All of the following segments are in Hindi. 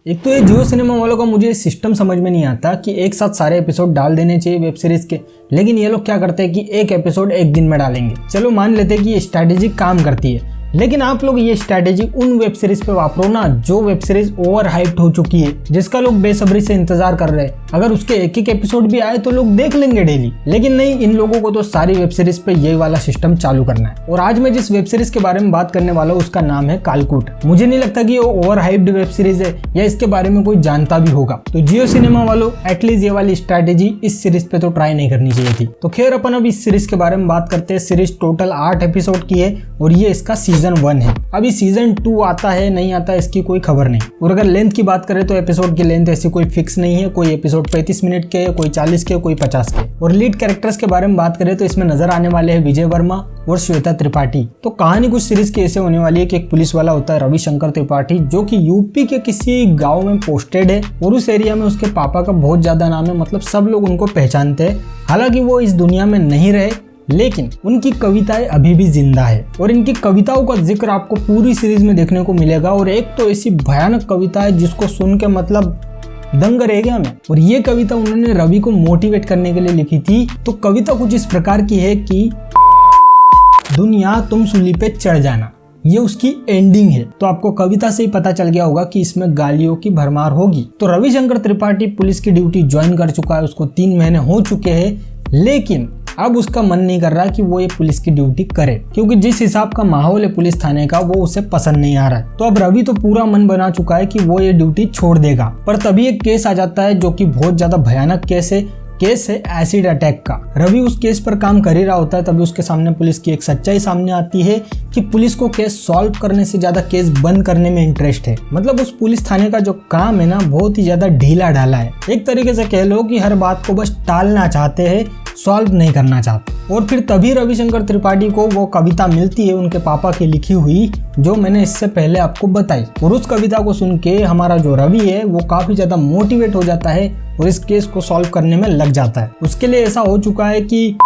एक तो ये जियो सिनेमा वालों का मुझे सिस्टम समझ में नहीं आता कि एक साथ सारे एपिसोड डाल देने चाहिए वेब सीरीज के, लेकिन ये लोग क्या करते हैं कि एक एपिसोड एक दिन में डालेंगे। चलो मान लेते हैं कि ये स्ट्रैटेजी काम करती है, लेकिन आप लोग ये स्ट्रैटेजी उन वेब सीरीज पे वापरो ना जो वेब सीरीज ओवर हाइप्ड हो चुकी है, जिसका लोग बेसब्री से इंतजार कर रहे हैं। अगर उसके एक एक एपिसोड भी आए तो लोग देख लेंगे डेली, लेकिन नहीं, इन लोगों को तो सारी वेब सीरीज पे ये वाला सिस्टम चालू करना है। और आज मैं जिस वेब सीरीज के बारे में बात करने वाला हूँ उसका नाम है कालकूट। मुझे नहीं लगता कि वो ओवर हाइप्ड वेब सीरीज है या इसके बारे में कोई जानता भी होगा, तो जियो सिनेमा वालों एटलीस्ट ये वाली स्ट्रैटेजी इस सीरीज पे तो ट्राई नहीं करनी चाहिए थी। तो खैर अपन अब इस सीरीज के बारे में बात करते हैं। सीरीज टोटल 8 एपिसोड की है और ये इसका सीजन 1 है। अभी सीजन 2 आता है नहीं आता है इसकी कोई खबर नहीं। और अगर लेंथ की बात करें तो एपिसोड की लेंथ ऐसी कोई फिक्स नहीं है, कोई एपिसोड 35 मिनट के, कोई 40 के, कोई 50 के। और लीड कैरेक्टर्स के बारे में बात करें तो इसमें नजर आने वाले हैं विजय वर्मा और श्वेता त्रिपाठी। तो कहानी कुछ सीरीज की ऐसे होने वाली है कि एक पुलिस वाला होता है रविशंकर त्रिपाठी, जो कि यूपी के किसी गाँव में पोस्टेड है और उस एरिया में उसके पापा का बहुत ज्यादा नाम है, मतलब सब लोग उनको पहचानते हैं। हालांकि वो इस दुनिया में नहीं रहे, लेकिन उनकी कविताएं अभी भी जिंदा है और इनकी कविताओं का जिक्र आपको पूरी सीरीज में देखने को मिलेगा। और एक तो ऐसी भयानक कविता है जिसको सुन के मतलब दंग रह गया मैं। और ये कविता उन्होंने रवि को मोटिवेट करने के लिए लिखी थी। तो कविता कुछ इस प्रकार की है कि दुनिया तुम सूली पे चढ़ जाना, ये उसकी एंडिंग है। तो आपको कविता से ही पता चल गया होगा कि इसमें गालियों की भरमार होगी। तो रविशंकर त्रिपाठी पुलिस की ड्यूटी ज्वाइन कर चुका है, उसको 3 महीने हो चुके हैं, लेकिन अब उसका मन नहीं कर रहा कि वो ये पुलिस की ड्यूटी करे, क्योंकि जिस हिसाब का माहौल है पुलिस थाने का वो उसे पसंद नहीं आ रहा है। तो अब रवि तो पूरा मन बना चुका है कि वो ये ड्यूटी छोड़ देगा, पर तभी एक केस आ जाता है जो कि बहुत ज्यादा भयानक केस है एसिड अटैक का। रवि उस केस पर काम कर ही रहा होता है, तभी उसके सामने पुलिस की एक सच्चाई सामने आती है कि पुलिस को केस सॉल्व करने से ज्यादा केस बंद करने में इंटरेस्ट है। मतलब उस पुलिस थाने का जो काम है ना बहुत ही ज्यादा ढीला ढाला है। एक तरीके से कह लो कि हर बात को बस टालना चाहते हैं, सॉल्व नहीं करना चाहते। और फिर तभी रविशंकर त्रिपाठी को वो कविता मिलती है उनके पापा की लिखी हुई, जो मैंने इससे पहले आपको बताई। और उस कविता को सुन के हमारा जो रवि है वो काफी ज्यादा मोटिवेट हो जाता है और इस केस को सॉल्व करने में लग जाता है। उसके लिए ऐसा हो चुका है कि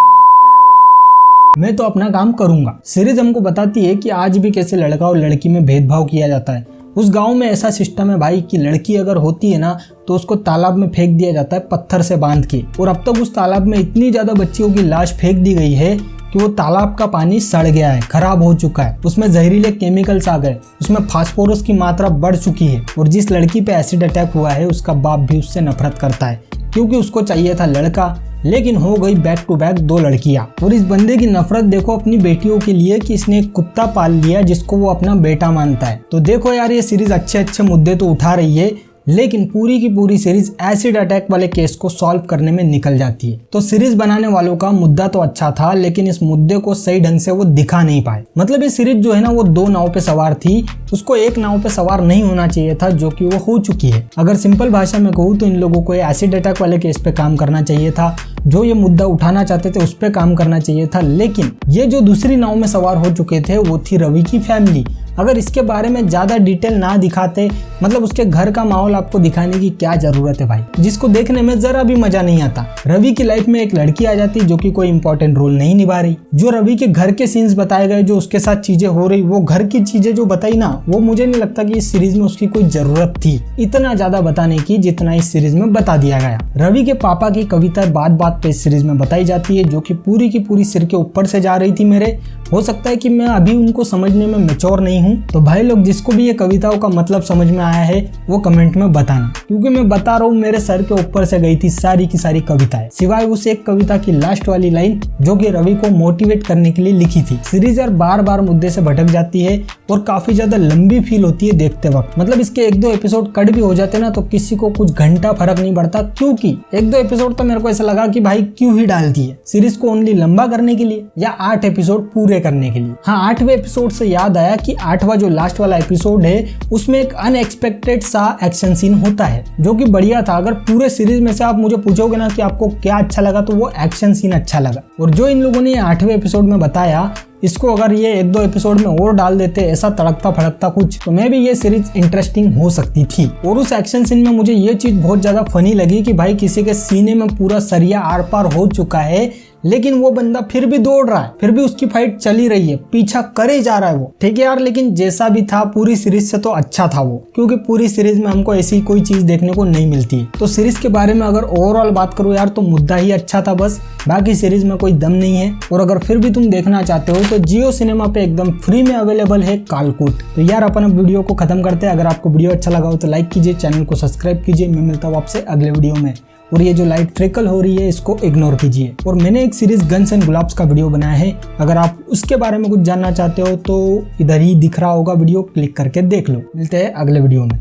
मैं तो अपना काम करूंगा। सीरीज हमको बताती है कि आज भी कैसे लड़का और लड़की में भेदभाव किया जाता है। उस गांव में ऐसा सिस्टम है भाई कि लड़की अगर होती है ना तो उसको तालाब में फेंक दिया जाता है पत्थर से बांध के। और अब तक उस तालाब में इतनी ज्यादा बच्चियों की लाश फेंक दी गई है कि वो तालाब का पानी सड़ गया है, खराब हो चुका है, उसमें जहरीले केमिकल्स आ गए, उसमें फास्फोरस की मात्रा बढ़ चुकी है। और जिस लड़की पे एसिड अटैक हुआ है उसका बाप भी उससे नफरत करता है, क्योंकि उसको चाहिए था लड़का, लेकिन हो गई बैक टू बैक 2 लड़कियां। और इस बंदे की नफरत देखो अपनी बेटियों के लिए कि इसने एक कुत्ता पाल लिया जिसको वो अपना बेटा मानता है। तो देखो यार, ये सीरीज अच्छे मुद्दे तो उठा रही है, लेकिन पूरी की पूरी सीरीज एसिड अटैक वाले केस को सॉल्व करने में निकल जाती है। तो सीरीज बनाने वालों का मुद्दा तो अच्छा था, लेकिन इस मुद्दे को सही ढंग से वो दिखा नहीं पाए। मतलब ये सीरीज जो है ना वो 2 नाव पे सवार थी, उसको एक नाव पे सवार नहीं होना चाहिए था, जो कि वो हो चुकी है। अगर सिंपल भाषा में कहूँ तो इन लोगों को एसिड अटैक वाले केस पे काम करना चाहिए था, जो ये मुद्दा उठाना चाहते थे उस पे काम करना चाहिए था। लेकिन ये जो दूसरी नाव में सवार हो चुके थे वो थी रवि की फैमिली। अगर इसके बारे में ज्यादा डिटेल ना दिखाते, मतलब उसके घर का माहौल आपको दिखाने की क्या जरूरत है भाई, जिसको देखने में जरा भी मजा नहीं आता। रवि की लाइफ में एक लड़की आ जाती जो कि कोई इंपॉर्टेंट रोल नहीं निभा रही। जो रवि के घर के सीन्स बताए गए, जो उसके साथ चीजें हो रही, वो घर की चीजें जो बताई ना, वो मुझे नहीं लगता कि इस सीरीज में उसकी कोई जरूरत थी इतना ज्यादा बताने की जितना इस सीरीज में बता दिया गया। रवि के पापा की कविता बात पे इस सीरीज में बताई जाती है, जो कि पूरी की पूरी सिर के ऊपर से जा रही थी मेरे। हो सकता है कि मैं अभी उनको समझने में मैच्योर नहीं हूँ। तो भाई लोग, जिसको भी ये कविताओं का मतलब समझ में आया है वो कमेंट में बताना, क्योंकि मैं बता रहा हूँ मेरे सर के ऊपर से गई थी सारी की सारी कविताएं, सिवाय उस एक कविता की लास्ट वाली लाइन जो कि रवि को मोटिवेट करने के लिए लिखी थी। सीरीज यार बार मुद्दे से भटक जाती है और काफी ज्यादा लंबी फील होती है देखते वक्त। मतलब इसके 1-2 एपिसोड कट भी हो जाते ना तो किसी को कुछ घंटा फर्क नहीं पड़ता, क्योंकि 1-2 एपिसोड तो मेरे को ऐसा लगा कि भाई क्यों ही डालती है सीरीज को, ओनली लंबा करने के लिए या 8 एपिसोड पूरे करने के लिए। हाँ, 8वें एपिसोड से याद आया कि 8वां जो लास्ट वाला एपिसोड है उसमें एक अनएक्सपेक्टेड सा एक्शन सीन होता है जो कि बढ़िया था। अगर पूरे सीरीज में से आप मुझे पूछोगे ना कि आपको क्या अच्छा लगा, तो वो एक्शन सीन अच्छा लगा। और जो इन लोगों ने 8वें एपिसोड में बताया, इसको अगर ये 1-2 एपिसोड में और डाल देते ऐसा तड़कता फड़कता कुछ, तो मैं भी ये सीरीज इंटरेस्टिंग हो सकती थी। और उस एक्शन सीन में मुझे ये चीज बहुत ज्यादा फनी लगी कि भाई किसी के सीने में पूरा सरिया आर पार हो चुका है, लेकिन वो बंदा फिर भी दौड़ रहा है, फिर भी उसकी फाइट चली रही है, पीछा करे जा रहा है वो। ठीक है यार, लेकिन जैसा भी था पूरी सीरीज से तो अच्छा था वो, क्योंकि पूरी सीरीज में हमको ऐसी कोई चीज देखने को नहीं मिलती। तो सीरीज के बारे में अगर ओवरऑल बात करूँ यार तो मुद्दा ही अच्छा था बस, बाकी सीरीज में कोई दम नहीं है। और अगर फिर भी तुम देखना चाहते हो तो जियो सिनेमा पे एकदम फ्री में अवेलेबल है कालकूट। तो यार अपन अब वीडियो को खत्म करते हैं। अगर आपको वीडियो अच्छा लगा हो तो लाइक कीजिए, चैनल को सब्सक्राइब कीजिए। मैं मिलता हूँ आपसे अगले वीडियो में। और ये जो लाइट ट्रिकल हो रही है इसको इग्नोर कीजिए। और मैंने एक सीरीज गन्स एंड गुलाब्स का वीडियो बनाया है, अगर आप उसके बारे में कुछ जानना चाहते हो तो इधर ही दिख रहा होगा वीडियो, क्लिक करके देख लो। मिलते हैं अगले वीडियो में।